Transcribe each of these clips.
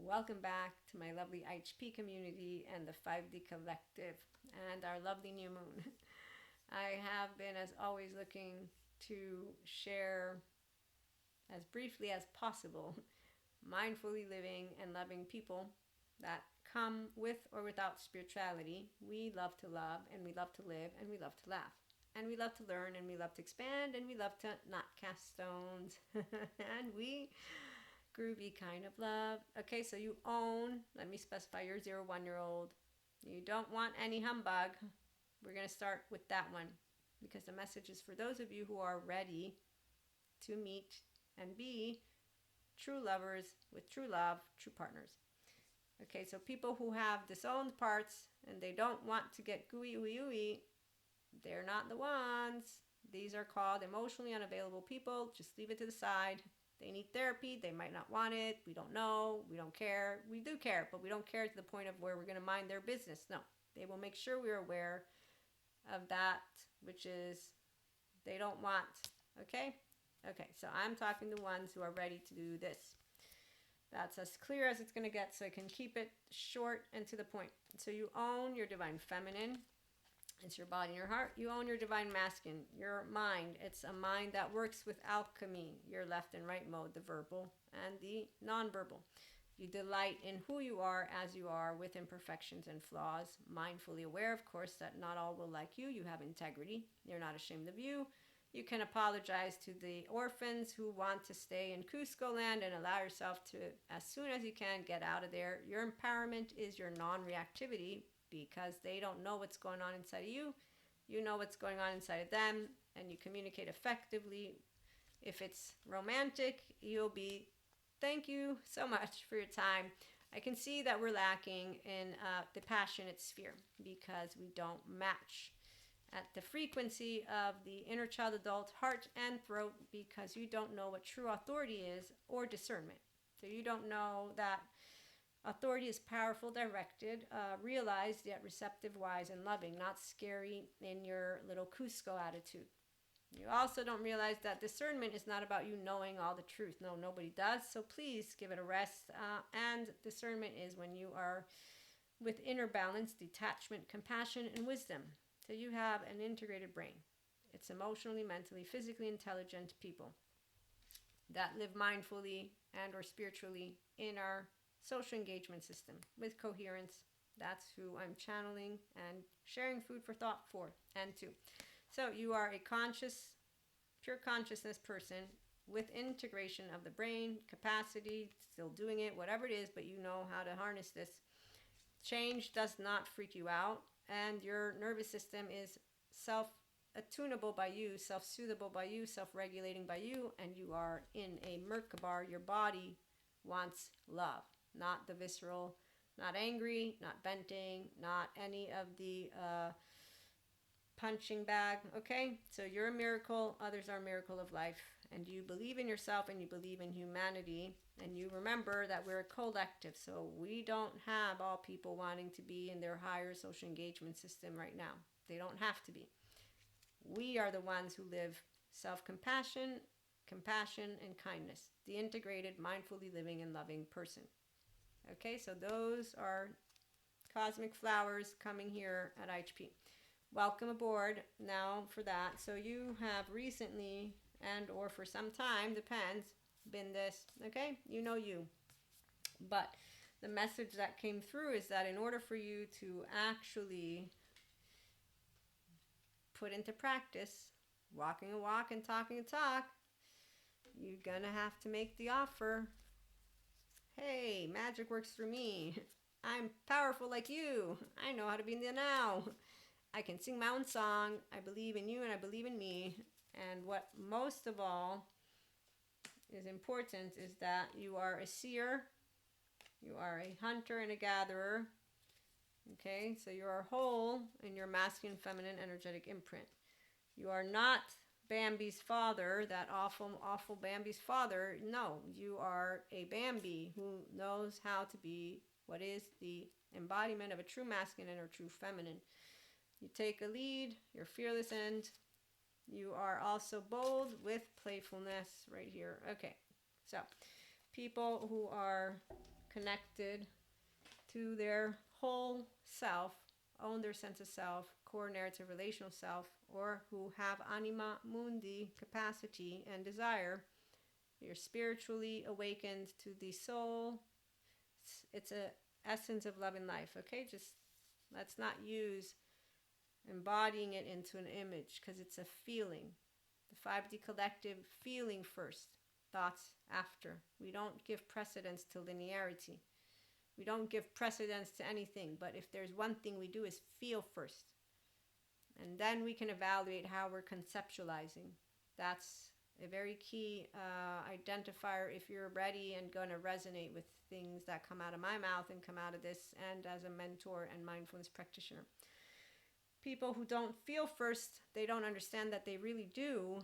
Welcome back to my lovely HP community and the 5D collective and our lovely new moon. I have been, as always, looking to share as briefly as possible mindfully living and loving people that come with or without spirituality. We love to love and we love to live and we love to laugh. And we love to learn and we love to expand and we love to not cast stones. And we groovy kind of love. Okay, so you own, let me specify, your 0 1 year old. You don't want any humbug. We're going to start with that one because the message is for those of you who are ready to meet and be true lovers with true love, true partners. Okay, so people who have disowned parts and they don't want to get gooey, ooey, ooey, they're not the ones. These are called emotionally unavailable people. Just leave it to the side. They need therapy. They might not want it. We don't know. We don't care. We do care, but we don't care to the point of where we're going to mind their business. No, they will make sure we're aware of that, which is they don't want. Okay? Okay, so I'm talking to ones who are ready to do this. That's as clear as it's going to get, so I can keep it short and to the point. So you own your divine feminine. It's your body and your heart. You own your divine masculine, your mind. It's a mind that works with alchemy, your left and right mode, the verbal and the nonverbal. You delight in who you are as you are with imperfections and flaws, mindfully aware, of course, that not all will like you. You have integrity. You're not ashamed of you. You can apologize to the orphans who want to stay in Cusco land and allow yourself to, as soon as you can, get out of there. Your empowerment is your non-reactivity, because they don't know what's going on inside of you. You know what's going on inside of them, and you communicate effectively. If it's romantic, you'll be, thank you so much for your time. I can see that we're lacking in the passionate sphere because we don't match at the frequency of the inner child adult heart and throat, because you don't know what true authority is or discernment. So you don't know that authority is powerful, directed, realized, yet receptive, wise, and loving, not scary in your little Cusco attitude. You also don't realize that discernment is not about you knowing all the truth. No, nobody does. So please give it a rest. And discernment is when you are with inner balance, detachment, compassion, and wisdom. So you have an integrated brain. It's emotionally, mentally, physically intelligent people that live mindfully and or spiritually in our social engagement system with coherence. That's who I'm channeling and sharing food for thought for and to. So you are a conscious, pure consciousness person with integration of the brain, capacity, still doing it, whatever it is, but you know how to harness this. Change does not freak you out, and your nervous system is self-attunable by you, self-soothable by you, self-regulating by you, and you are in a Merkaba. Your body wants love, not the visceral, not angry, not venting, not any of the punching bag. Okay, so you're a miracle, others are a miracle of life, and you believe in yourself and you believe in humanity, and you remember that we're a collective. So we don't have all people wanting to be in their higher social engagement system right now. They don't have to be. We are the ones who live self-compassion, compassion, and kindness, the integrated, mindfully living and loving person. Okay, so those are cosmic flowers coming here at IHP. Welcome aboard now for that. So you have recently and or for some time, depends, been this. Okay, you know you. But the message that came through is that in order for you to actually put into practice walking a walk and talking a talk, you're gonna have to make the offer. Hey, magic works for me. I'm powerful like you. I know how to be in the now. I can sing my own song. I believe in you and I believe in me. And what most of all is important is that you are a seer, you are a hunter and a gatherer. Okay, so you are whole in your masculine, feminine, energetic imprint. You are not Bambi's father, that awful, awful Bambi's father. No, you are a Bambi who knows how to be what is the embodiment of a true masculine or true feminine. You take a lead, you're fearless, and you are also bold with playfulness right here. Okay, so people who are connected to their whole self, own their sense of self, core narrative relational self, or who have anima mundi capacity and desire. You're spiritually awakened to the soul. It's a essence of love and life. Okay, just let's not use embodying it into an image, because it's a feeling. The 5D collective, feeling first, thoughts after. We don't give precedence to linearity. We don't give precedence to anything, but if there's one thing we do is feel first. And then we can evaluate how we're conceptualizing. That's a very key identifier if you're ready and going to resonate with things that come out of my mouth and come out of this, and as a mentor and mindfulness practitioner. People who don't feel first, they don't understand that they really do,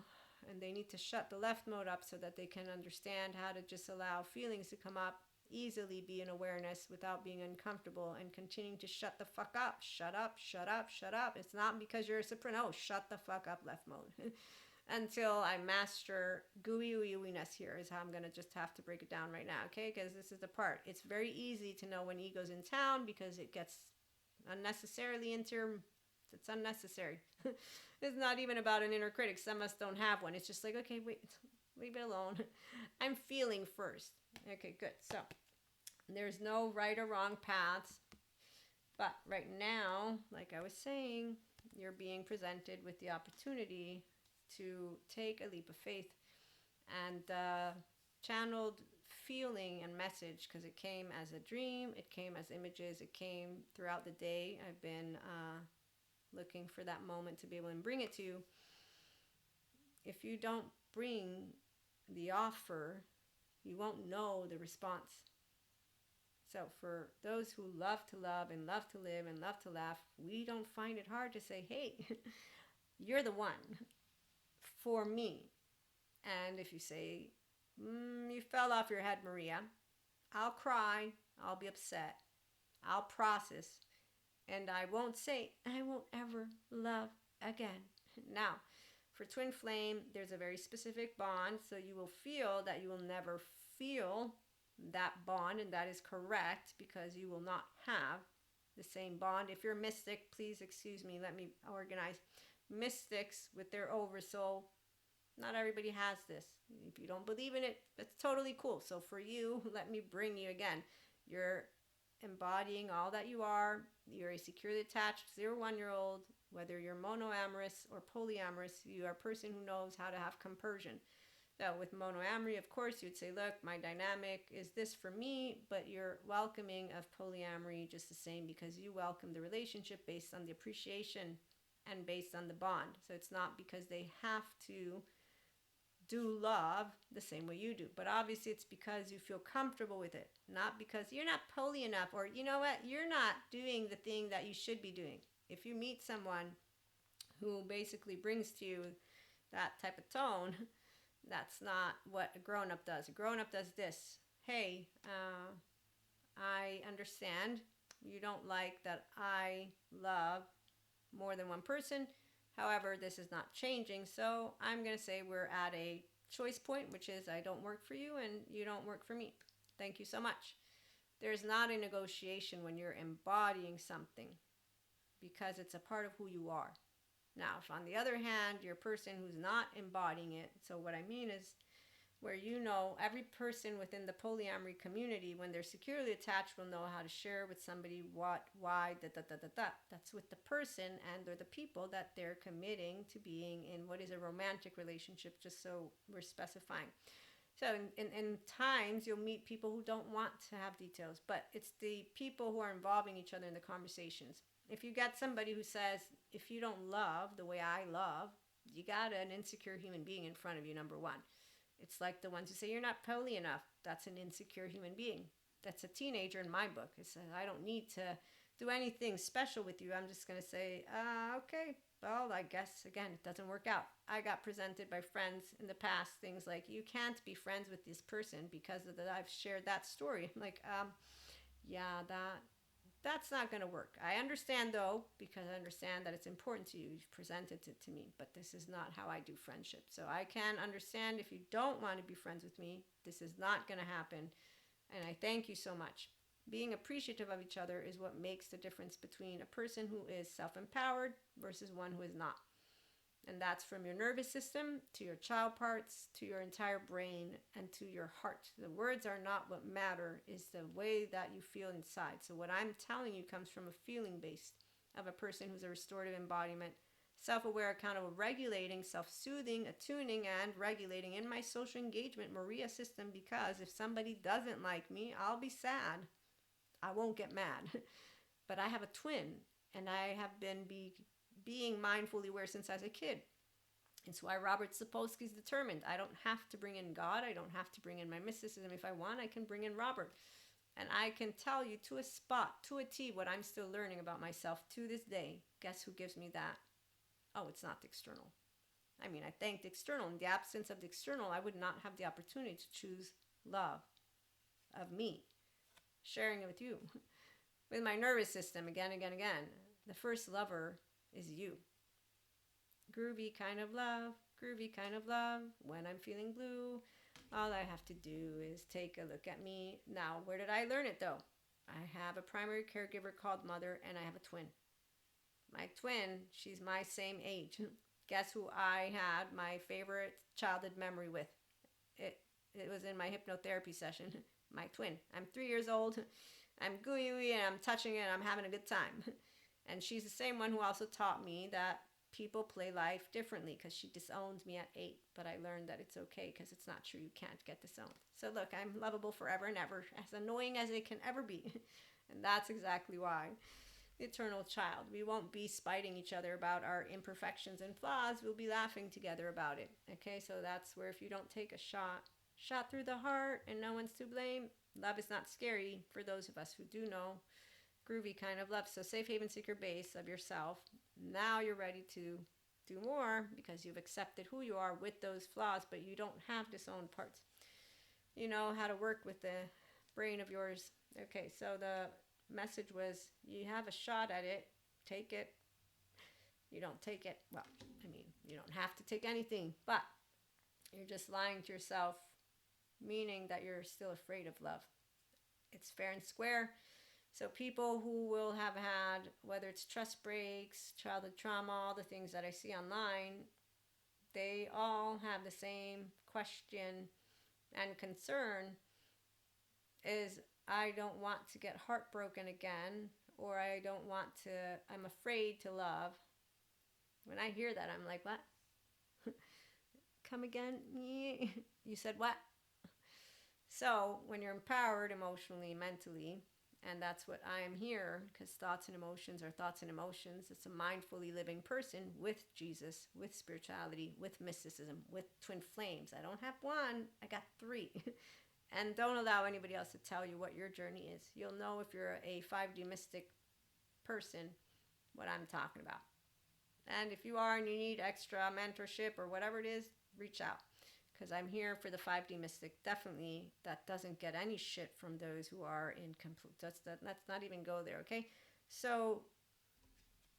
and they need to shut the left mode up so that they can understand how to just allow feelings to come up, easily be in awareness without being uncomfortable, and continuing to shut the fuck up. Shut up, shut up, shut up. It's not because you're a soprano. No, shut the fuck up, left mode. Until I master gooey ooey-ooiness here is how I'm going to just have to break it down right now, okay? Because this is the part. It's very easy to know when ego's in town because it gets unnecessarily it's unnecessary. It's not even about an inner critic. Some of us don't have one. It's just like, okay, wait, leave it alone. I'm feeling first. Okay, good. So there's no right or wrong paths. But right now, like I was saying, you're being presented with the opportunity to take a leap of faith, and channeled feeling and message, because it came as a dream, it came as images, it came throughout the day. I've been looking for that moment to be able to bring it to you. If you don't bring the offer, you won't know the response. So for those who love to love and love to live and love to laugh, we don't find it hard to say, hey, you're the one for me. And if you say, you fell off your head, Maria, I'll cry, I'll be upset, I'll process, and I won't say, I won't ever love again. Now, for twin flame, there's a very specific bond, so you will feel that you will never feel that bond, and that is correct, because you will not have the same bond. If you're mystic, please excuse me, let me organize. Mystics with their oversoul, not everybody has this. If you don't believe in it, that's totally cool. So for you, let me bring you again. You're embodying all that you are. You're a securely attached 0-1-year-old, whether you're monoamorous or polyamorous, you are a person who knows how to have compersion. So with monoamory, of course, you'd say, look, my dynamic is this for me, but you're welcoming of polyamory just the same, because you welcome the relationship based on the appreciation and based on the bond. So it's not because they have to do love the same way you do, but obviously it's because you feel comfortable with it, not because you're not poly enough, or you know what, you're not doing the thing that you should be doing. If you meet someone who basically brings to you that type of tone, that's not what a grown-up does. A grown-up does this. Hey, I understand you don't like that I love more than one person. However, this is not changing, so I'm going to say we're at a choice point, which is I don't work for you and you don't work for me. Thank you so much. There's not a negotiation when you're embodying something, because it's a part of who you are. Now, if on the other hand, you're a person who's not embodying it, so what I mean is where you know every person within the polyamory community, when they're securely attached, will know how to share with somebody what, why, That's with the person and or the people that they're committing to being in what is a romantic relationship, just so we're specifying. So in times, you'll meet people who don't want to have details, but it's the people who are involving each other in the conversations. If you get somebody who says, if you don't love the way I love, you got an insecure human being in front of you, number one. It's like the ones who say, you're not poly enough. That's an insecure human being. That's a teenager in my book. It says, I don't need to do anything special with you. I'm just going to say, okay, well, I guess, again, it doesn't work out. I got presented by friends in the past, things like, you can't be friends with this person because of that. I've shared that story. I'm like, yeah, that's not going to work. I understand, though, because I understand that it's important to you. You've presented it to me, but this is not how I do friendship. So I can understand if you don't want to be friends with me, this is not going to happen. And I thank you so much. Being appreciative of each other is what makes the difference between a person who is self empowered versus one who is not. And that's from your nervous system to your child parts to your entire brain and to your heart. The words are not what matter, is the way that you feel inside. So what I'm telling you comes from a feeling base of a person who's a restorative embodiment, self-aware, accountable, regulating, self-soothing, attuning, and regulating in my social engagement Maria system, because if somebody doesn't like me, I'll be sad. I won't get mad. But I have a twin, and I have been being mindfully aware since I was a kid. It's why Robert Sapolsky's determined. I don't have to bring in God. I don't have to bring in my mysticism. If I want, I can bring in Robert. And I can tell you to a spot, to a T, what I'm still learning about myself to this day. Guess who gives me that? Oh, it's not the external. I mean, I thank the external. In the absence of the external, I would not have the opportunity to choose love of me, sharing it with you. With my nervous system, again. The first lover is you. Groovy kind of love, groovy kind of love. When I'm feeling blue, all I have to do is take a look at me. Now, where did I learn it though? I have a primary caregiver called Mother, and I have a twin. My twin, she's my same age. Guess who I had my favorite childhood memory with? It was in my hypnotherapy session. My twin. I'm 3 years old. I'm gooey and I'm touching it and I'm having a good time. And she's the same one who also taught me that people play life differently, because she disowned me at 8. But I learned that it's okay, because it's not true. You can't get disowned. So look, I'm lovable forever and ever, as annoying as it can ever be. And that's exactly why. Eternal child. We won't be spiting each other about our imperfections and flaws. We'll be laughing together about it. Okay, so that's where if you don't take a shot through the heart and no one's to blame, love is not scary for those of us who do know. Groovy kind of love. So safe haven, secret base of yourself. Now you're ready to do more, because you've accepted who you are with those flaws, but you don't have disowned parts. You know how to work with the brain of yours. Okay, so the message was, you have a shot at it, take it. You don't take it, well, I mean, you don't have to take anything, but you're just lying to yourself, meaning that you're still afraid of love. It's fair and square. So people who will have had, whether it's trust breaks, childhood trauma, all the things that I see online, they all have the same question and concern, is I don't want to get heartbroken again, or I'm afraid to love. When I hear that, I'm like, what? Come again? You said what? So when you're empowered emotionally, mentally, and that's what I am here, because thoughts and emotions are thoughts and emotions. It's a mindfully living person with Jesus, with spirituality, with mysticism, with twin flames. I don't have one, I got 3. And don't allow anybody else to tell you what your journey is. You'll know if you're a 5D mystic person what I'm talking about. And if you are and you need extra mentorship or whatever it is, reach out, because I'm here for the 5D mystic. Definitely, that doesn't get any shit from those who are in complete. Let's not even go there, okay? So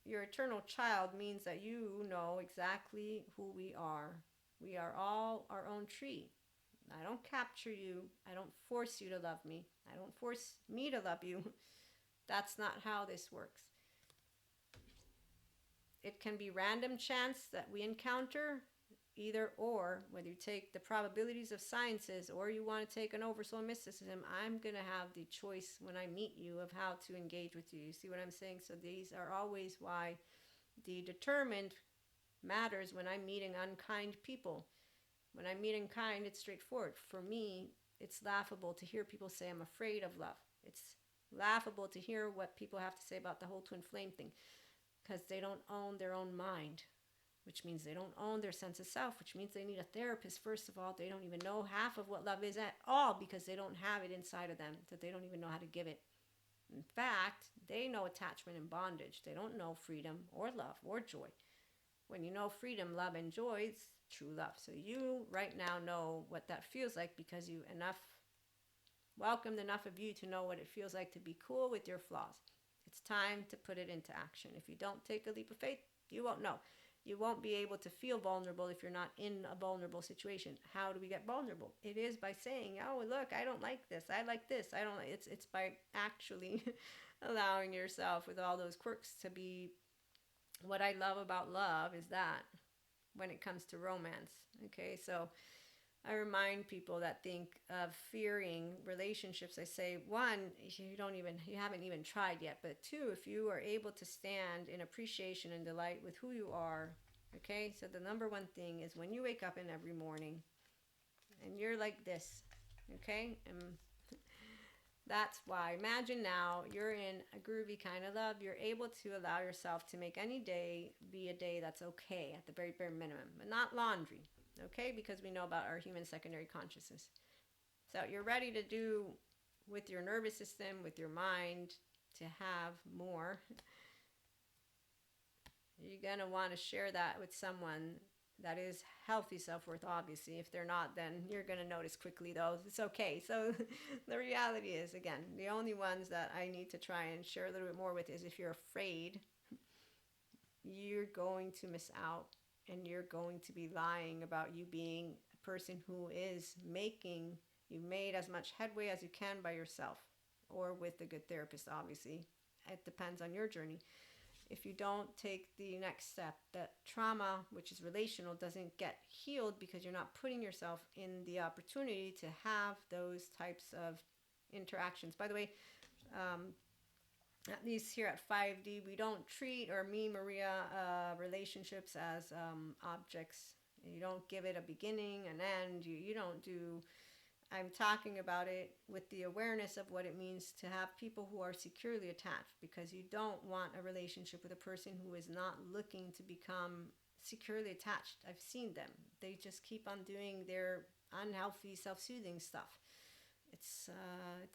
your eternal child means that you know exactly who we are. We are all our own tree. I don't capture you. I don't force you to love me. I don't force me to love you. That's not how this works. It can be random chance that we encounter, either or, whether you take the probabilities of sciences or you want to take an oversoul mysticism. I'm going to have the choice when I meet you of how to engage with you. You see what I'm saying? So these are always why the determined matters when I'm meeting unkind people. When I'm meeting kind, it's straightforward. For me, it's laughable to hear people say I'm afraid of love. It's laughable to hear what people have to say about the whole twin flame thing, because they don't own their own mind, which means they don't own their sense of self, which means they need a therapist. First of all, they don't even know half of what love is at all, because they don't have it inside of them, that they don't even know how to give it. In fact, they know attachment and bondage. They don't know freedom or love or joy. When you know freedom, love, and joy, it's true love. So you right now know what that feels like, because you welcomed enough of you to know what it feels like to be cool with your flaws. It's time to put it into action. If you don't take a leap of faith, you won't know. You won't be able to feel vulnerable if you're not in a vulnerable situation. How do we get vulnerable? It is by saying, "Oh, look, I don't like this. I like this. I don't like." It's by actually allowing yourself with all those quirks to be. What I love about love is that when it comes to romance, okay? So I remind people that think of fearing relationships. I say, one, you haven't even tried yet. But two, if you are able to stand in appreciation and delight with who you are, okay? So the number one thing is when you wake up in every morning and you're like this, okay? And that's why. Imagine now you're in a groovy kind of love. You're able to allow yourself to make any day be a day that's okay at the very bare minimum, but not laundry, okay? Because we know about our human secondary consciousness. So you're ready to do with your nervous system, with your mind, to have more. You're going to want to share that with someone that is healthy self-worth. Obviously, if they're not, then you're going to notice quickly, though. It's okay. So the reality is, again, the only ones that I need to try and share a little bit more with is if you're afraid, you're going to miss out, and you're going to be lying about you being a person who is making, you've made as much headway as you can by yourself, or with a good therapist. Obviously, it depends on your journey. If you don't take the next step, that trauma, which is relational, doesn't get healed because you're not putting yourself in the opportunity to have those types of interactions. By the way, at least here at 5D, we don't treat, or me, Maria, relationships as objects. You don't give it a beginning, an end. You don't do. I'm talking about it with the awareness of what it means to have people who are securely attached, because you don't want a relationship with a person who is not looking to become securely attached. I've seen them. They just keep on doing their unhealthy self-soothing stuff. It's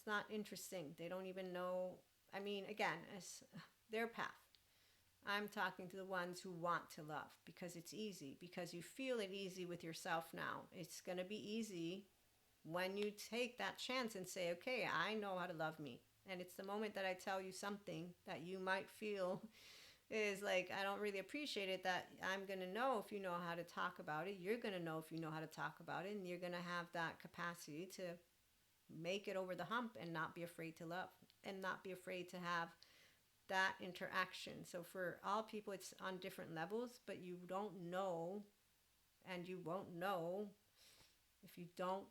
not interesting. They don't even know. I mean, again, it's their path. I'm talking to the ones who want to love because it's easy, because you feel it easy with yourself now. It's going to be easy when you take that chance and say, okay, I know how to love me. And it's the moment that I tell you something that you might feel is like, I don't really appreciate it, that I'm going to know if you know how to talk about it. You're going to know if you know how to talk about it. And you're going to have that capacity to make it over the hump and not be afraid to love and not be afraid to have that interaction. So for all people, it's on different levels, but you don't know, and you won't know if you don't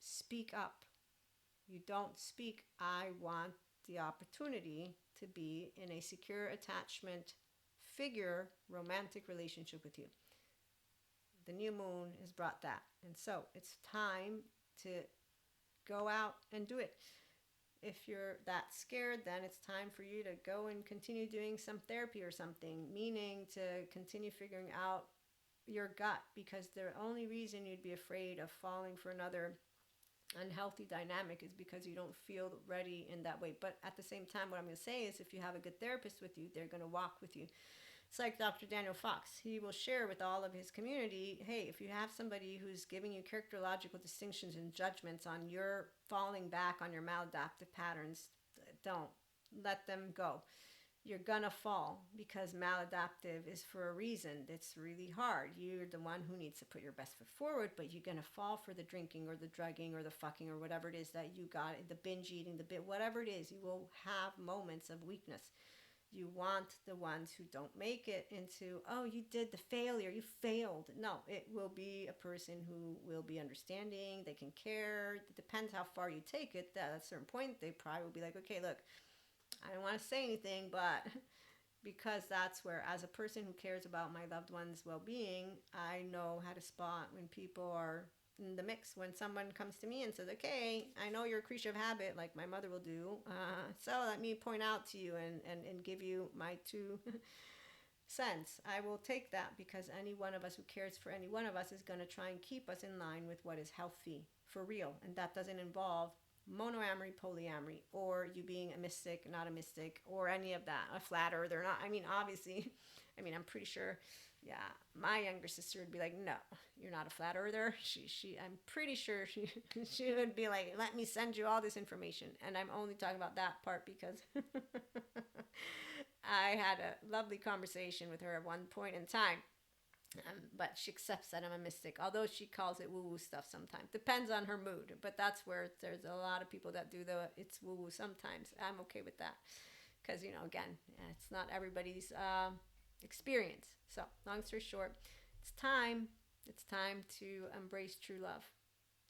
speak up. You don't speak, I want the opportunity to be in a secure attachment figure romantic relationship with you. The new moon has brought that. And so it's time to go out and do it. If you're that scared, then it's time for you to go and continue doing some therapy or something, meaning to continue figuring out your gut, because the only reason you'd be afraid of falling for another unhealthy dynamic is because you don't feel ready in that way. But at the same time, what I'm going to say is if you have a good therapist with you, they're going to walk with you. It's like Dr. Daniel Fox. He will share with all of his community, hey, if you have somebody who's giving you characterological distinctions and judgments on your falling back on your maladaptive patterns, don't let them go. You're gonna fall, because maladaptive is for a reason. It's really hard. You're the one who needs to put your best foot forward, but you're gonna fall for the drinking or the drugging or the fucking or whatever it is that you got, the binge eating, whatever it is. You will have moments of weakness. You want the ones who don't make it into, oh, you did the failure, you failed. No, it will be a person who will be understanding, they can care. It depends how far you take it. At a certain point, they probably will be like, okay, look, I don't want to say anything, but because that's where, as a person who cares about my loved ones' well-being, I know how to spot when people are in the mix. When someone comes to me and says, okay, I know you're a creature of habit, like my mother will do, so let me point out to you and give you my 2 cents. I will take that, because any one of us who cares for any one of us is going to try and keep us in line with what is healthy for real. And that doesn't involve monoamory, polyamory, or you being a mystic, not a mystic, or any of that, a flat earther, not. I mean, obviously, I'm pretty sure, yeah, my younger sister would be like, no, you're not a flat earther. I'm pretty sure she would be like, let me send you all this information. And I'm only talking about that part because I had a lovely conversation with her at one point in time. But she accepts that I'm a mystic, although she calls it woo-woo stuff sometimes. Depends on her mood, but that's where there's a lot of people that do the it's woo-woo sometimes. I'm okay with that because, again, it's not everybody's experience. So, long story short, it's time. It's time to embrace true love.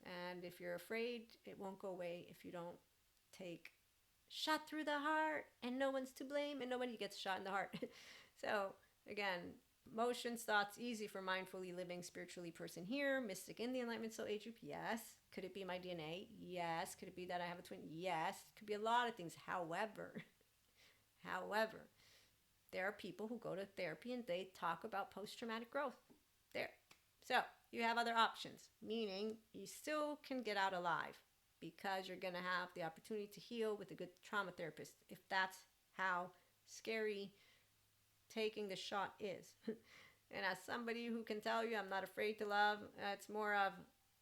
And if you're afraid, it won't go away if you don't take shot through the heart, and no one's to blame, and nobody gets shot in the heart. So, again, emotions, thoughts, easy for mindfully living spiritually person here, mystic in the Enlightenment Soul Age group, yes. Could it be my DNA? Yes. Could it be that I have a twin? Yes. Could be a lot of things. However, there are people who go to therapy and they talk about post-traumatic growth. There. So you have other options, meaning you still can get out alive because you're going to have the opportunity to heal with a good trauma therapist if that's how scary taking the shot is. And as somebody who can tell you I'm not afraid to love, it's more of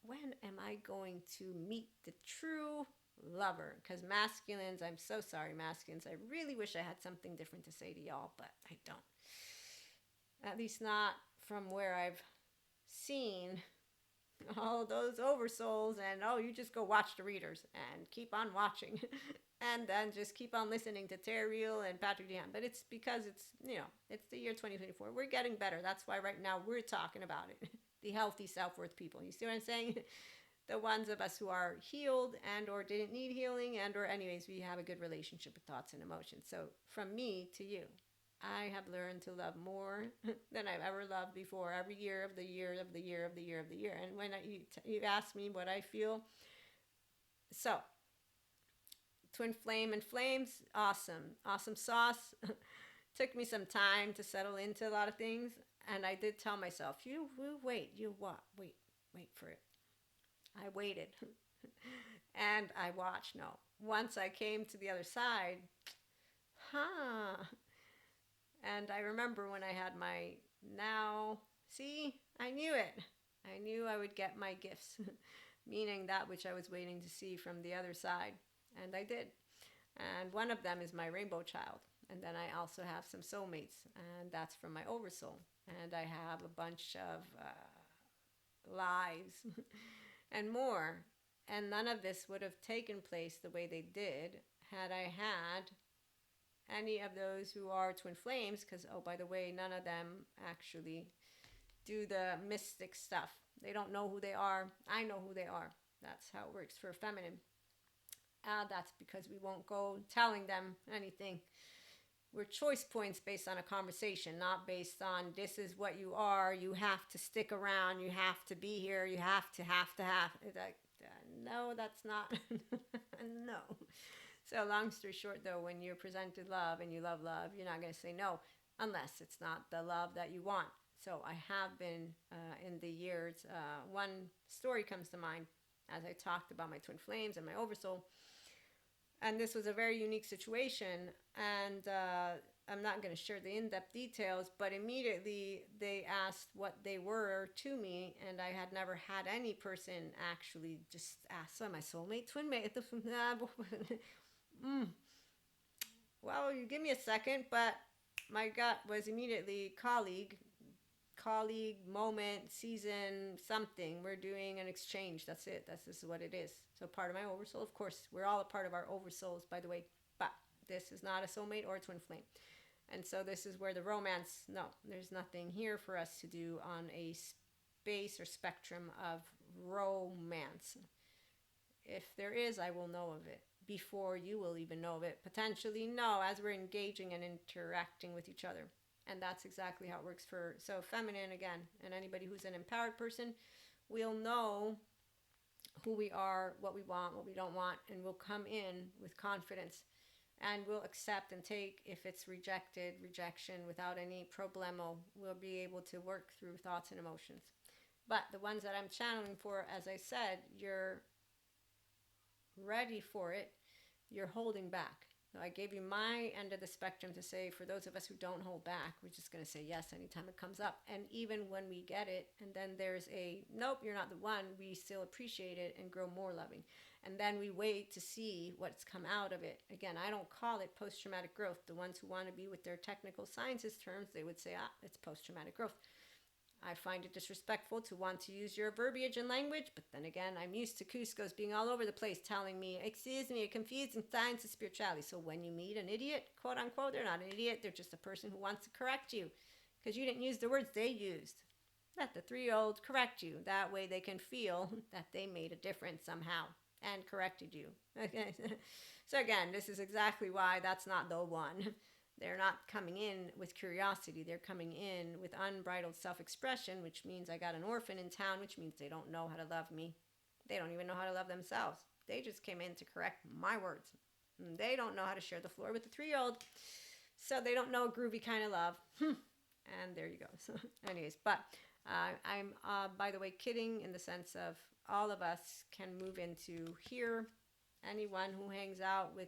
when am I going to meet the true lover? Because masculines, I'm so sorry, masculines, I really wish I had something different to say to y'all, but I don't. At least not from where I've seen all those oversouls and you just go watch the readers and keep on watching and then just keep on listening to Terry Real and Patrick DeHaan. But it's because it's the year 2024. We're getting better. That's why right now we're talking about it. The healthy self-worth people. You see what I'm saying? The ones of us who are healed and or didn't need healing and or anyways, we have a good relationship with thoughts and emotions. So from me to you, I have learned to love more than I've ever loved before. Every year of the year of the year of the year of the year. And when you ask me what I feel, so twin flame and flames, awesome sauce. Took me some time to settle into a lot of things, and I did tell myself, you wait, you what? Wait for it. I waited, and I watched. No, once I came to the other side, and I remember when I had my I knew it. I knew I would get my gifts, meaning that which I was waiting to see from the other side. And I did. And one of them is my rainbow child. And then I also have some soulmates, and that's from my oversoul. And I have a bunch of lives and more. And none of this would have taken place the way they did had I had any of those who are twin flames, because, by the way, none of them actually do the mystic stuff. They don't know who they are. I know who they are. That's how it works for feminine. That's because we won't go telling them anything. We're choice points based on a conversation, not based on this is what you are, you have to stick around, you have to be here, you have to. It's like, no, that's not. No. So long story short, though, when you're presented love and you love love, you're not going to say no unless it's not the love that you want. So I have been in the years, one story comes to mind as I talked about my twin flames and my oversoul. And this was a very unique situation. And I'm not going to share the in-depth details, but immediately they asked what they were to me. And I had never had any person actually just ask, so my soulmate, twin mate. Well, you give me a second, but my gut was immediately colleague, moment, season, something. We're doing an exchange. That's it. This is what it is. So part of my oversoul, of course, we're all a part of our oversouls, by the way, but this is not a soulmate or a twin flame. And so this is where the romance, no, there's nothing here for us to do on a space or spectrum of romance. If there is, I will know of it before you will even know of it. Potentially, no, as we're engaging and interacting with each other. And that's exactly how it works so feminine again, and anybody who's an empowered person, we'll know who we are, what we want, what we don't want, and we'll come in with confidence and we'll accept and take. If it's rejection without any problemo, we'll be able to work through thoughts and emotions. But the ones that I'm channeling for, as I said, you're ready for it, you're holding back. So I gave you my end of the spectrum to say, for those of us who don't hold back, we're just going to say yes anytime it comes up. And even when we get it, and then there's a, nope, you're not the one, we still appreciate it and grow more loving. And then we wait to see what's come out of it. Again, I don't call it post-traumatic growth. The ones who want to be with their technical sciences terms, they would say, it's post-traumatic growth. I find it disrespectful to want to use your verbiage and language, but then again, I'm used to Cusco's being all over the place telling me, excuse me, you're confusing science and spirituality. So when you meet an idiot, quote unquote, they're not an idiot, they're just a person who wants to correct you because you didn't use the words they used. Let the 3-year-old correct you. That way they can feel that they made a difference somehow and corrected you. Okay. So again, this is exactly why that's not the one. They're not coming in with curiosity. They're coming in with unbridled self-expression, which means I got an orphan in town, which means they don't know how to love me. They don't even know how to love themselves. They just came in to correct my words. They don't know how to share the floor with the 3-year-old. So they don't know a groovy kind of love. And there you go. So anyways, but I'm, by the way, kidding in the sense of all of us can move into here. Anyone who hangs out with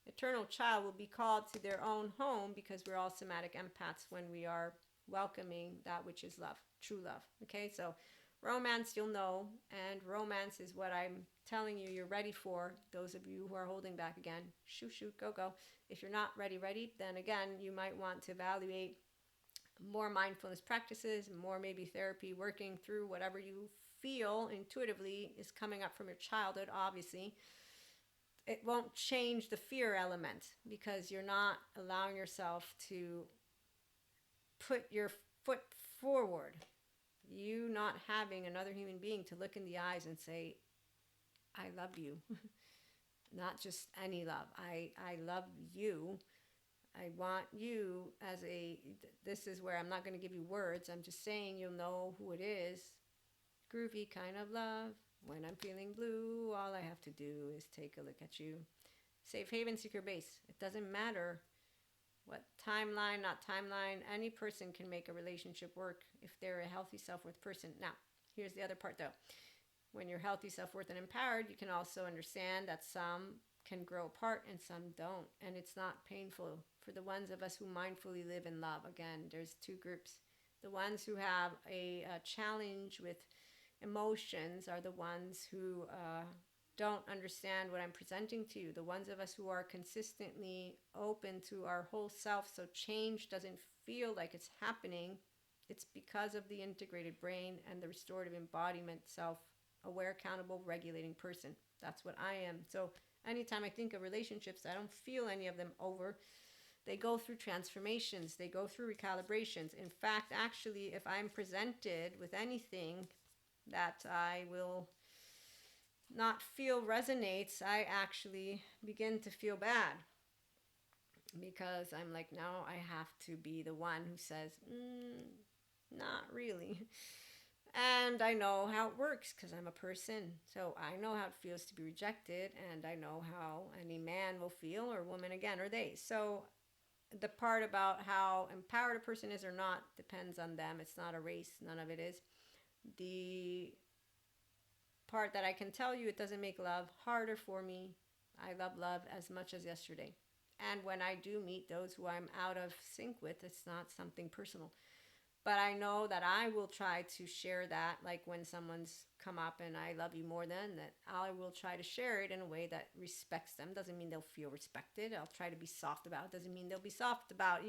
eternal child will be called to their own home because we're all somatic empaths when we are welcoming that which is love, true love. Okay, so romance you'll know, and romance is what I'm telling you you're ready for. Those of you who are holding back, again, shoot, go. If you're not ready, then again, you might want to evaluate more mindfulness practices, more maybe therapy, working through whatever you feel intuitively is coming up from your childhood, obviously. It won't change the fear element because you're not allowing yourself to put your foot forward. You not having another human being to look in the eyes and say, I love you. Not just any love. I love you. I want you as this is where I'm not going to give you words. I'm just saying you'll know who it is. Groovy kind of love. When I'm feeling blue, all I have to do is take a look at you. Safe haven, secure base. It doesn't matter what timeline, not timeline. Any person can make a relationship work if they're a healthy self-worth person. Now, here's the other part though. When you're healthy, self-worth, and empowered, you can also understand that some can grow apart and some don't. And it's not painful for the ones of us who mindfully live in love. Again, there's two groups. The ones who have a challenge with emotions are the ones who don't understand what I'm presenting to you. The ones of us who are consistently open to our whole self, so change doesn't feel like it's happening. It's because of the integrated brain and the restorative embodiment, self-aware, accountable, regulating person. That's what I am. So anytime I think of relationships, I don't feel any of them over. They go through transformations. They go through recalibrations. In fact, actually, if I'm presented with anything that I will not feel resonates, I actually begin to feel bad because I'm like, no, I have to be the one who says, not really. And I know how it works because I'm a person. So I know how it feels to be rejected, and I know how any man will feel, or woman again, or they. So the part about how empowered a person is or not depends on them. It's not a race. None of it is. The part that I can tell you, it doesn't make love harder for me. I love love as much as yesterday. And when I do meet those who I'm out of sync with, it's not something personal. But I know that I will try to share that, like when someone's come up and I love you more than that, I will try to share it in a way that respects them. Doesn't mean they'll feel respected. I'll try to be soft about it. Doesn't mean they'll be soft about,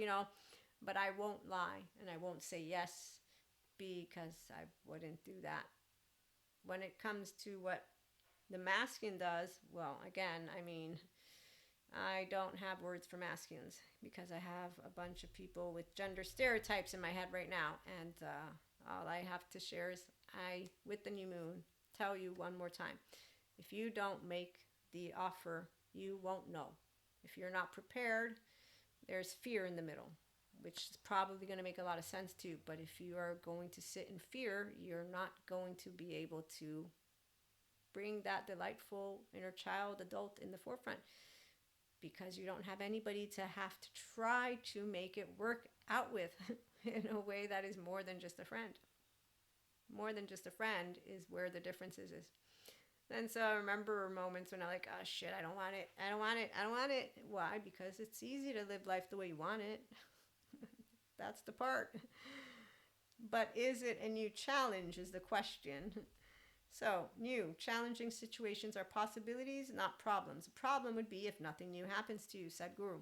but I won't lie and I won't say yes because I wouldn't do that. When it comes to what the masculine does, well, again, I don't have words for masculines because I have a bunch of people with gender stereotypes in my head right now. And all I have to share is with the new moon, tell you one more time. If you don't make the offer, you won't know. If you're not prepared, there's fear in the middle, which is probably going to make a lot of sense too. But if you are going to sit in fear, you're not going to be able to bring that delightful inner child, adult in the forefront, because you don't have anybody to have to try to make it work out with in a way that is more than just a friend. More than just a friend is where the differences is. And so I remember moments when I'm like, oh shit, I don't want it. Why? Because it's easy to live life the way you want it. That's the part. But is it a new challenge is the question. So, new, challenging situations are possibilities, not problems. A problem would be if nothing new happens to you, said Guru.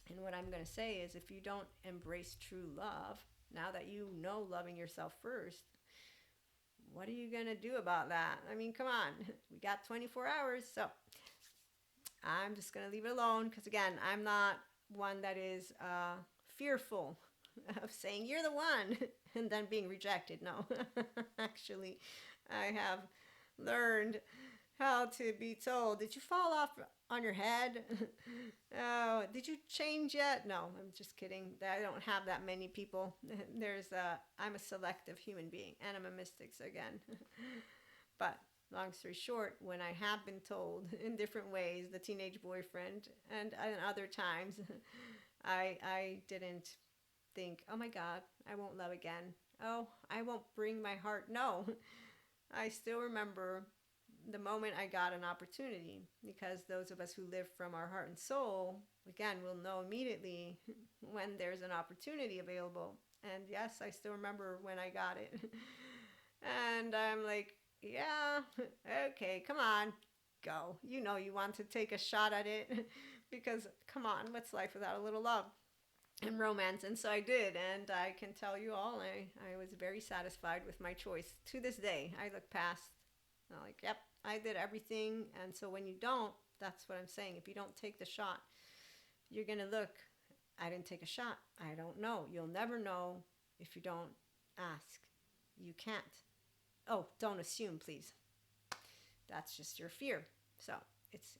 And what I'm going to say is if you don't embrace true love, now that you know loving yourself first, what are you going to do about that? I mean, come on. We got 24 hours. So I'm just going to leave it alone because, again, I'm not one that is fearful of saying you're the one and then being rejected. No, actually, I have learned how to be told, did you fall off on your head? Oh, did you change yet? No, I'm just kidding. I don't have that many people. I'm a selective human being and I'm a mystic, so again. But long story short, when I have been told in different ways, the teenage boyfriend, and other times, I didn't think, oh my God, I won't love again. Oh, I won't bring my heart. No, I still remember the moment I got an opportunity, because those of us who live from our heart and soul, again, will know immediately when there's an opportunity available. And yes, I still remember when I got it. And I'm like, yeah, okay, come on, go. You know you want to take a shot at it because, come on, what's life without a little love and romance? And so I did, and I can tell you all, I was very satisfied with my choice. To this day, I look past, I'm like, yep, I did everything. And so when you don't, that's what I'm saying. If you don't take the shot, you're going to look, I didn't take a shot. I don't know. You'll never know if you don't ask. You can't. Oh, don't assume, please. That's just your fear. So it's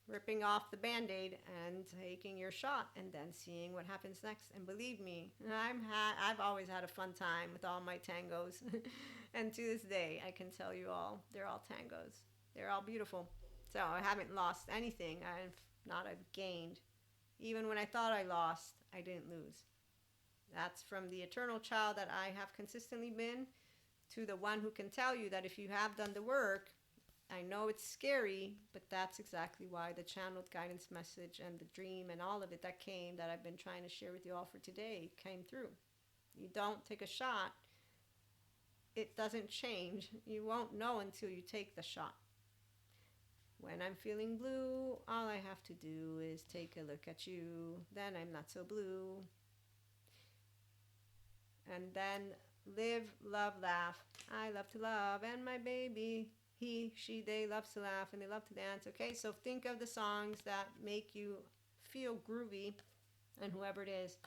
ripping off the Band-Aid and taking your shot and then seeing what happens next. And believe me, I've always had a fun time with all my tangos. And to this day, I can tell you all, they're all tangos. They're all beautiful. So I haven't lost anything. I've gained. Even when I thought I lost, I didn't lose. That's from the eternal child that I have consistently been to the one who can tell you that if you have done the work, I know it's scary, but that's exactly why the channeled guidance message and the dream and all of it that came, that I've been trying to share with you all for today, came through. You don't take a shot, it doesn't change. You won't know until you take the shot. When I'm feeling blue, all I have to do is take a look at you. Then I'm not so blue. And then live, love, laugh. I love to love, and my baby, he, she, they loves to laugh and they love to dance. Okay, so think of the songs that make you feel groovy, and whoever it is.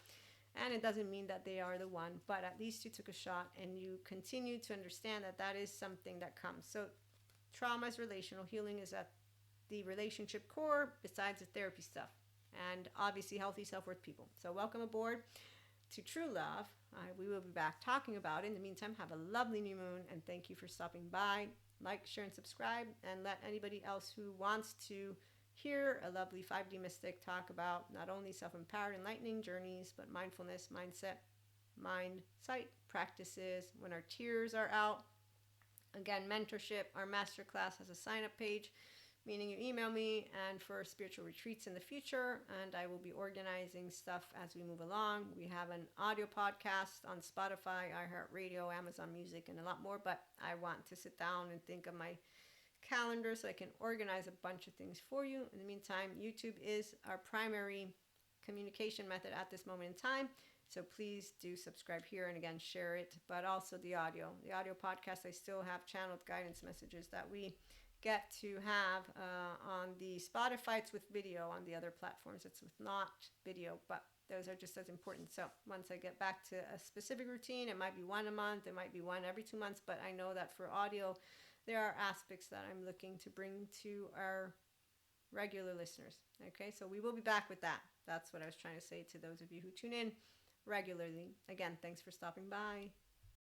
And it doesn't mean that they are the one, but at least you took a shot and you continue to understand that that is something that comes. So trauma is relational. Healing is at the relationship core, besides the therapy stuff. And obviously healthy self-worth people. So welcome aboard to True Love. We will be back talking about it. In the meantime, have a lovely new moon, and thank you for stopping by. Like, share, and subscribe, and let anybody else who wants to hear a lovely 5D mystic talk about not only self-empowered enlightening journeys, but mindfulness, mindset, mind, sight practices when our tears are out. Again, mentorship, our masterclass has a sign-up page, meaning you email me, and for spiritual retreats in the future, and I will be organizing stuff as we move along. We have an audio podcast on Spotify, iHeartRadio, Amazon Music, and a lot more, but I want to sit down and think of my calendar so I can organize a bunch of things for you. In the meantime, YouTube is our primary communication method at this moment in time, so please do subscribe here, and again, share it, but also the audio podcast. I still have channeled guidance messages that we get to have on the Spotify. It's with video. On the other platforms, it's with not video, but those are just as important. So once I get back to a specific routine, it might be one a month, it might be one every 2 months, but I know that for audio, there are aspects that I'm looking to bring to our regular listeners. Okay, so we will be back with that. That's what I was trying to say to those of you who tune in regularly. Again, thanks for stopping by.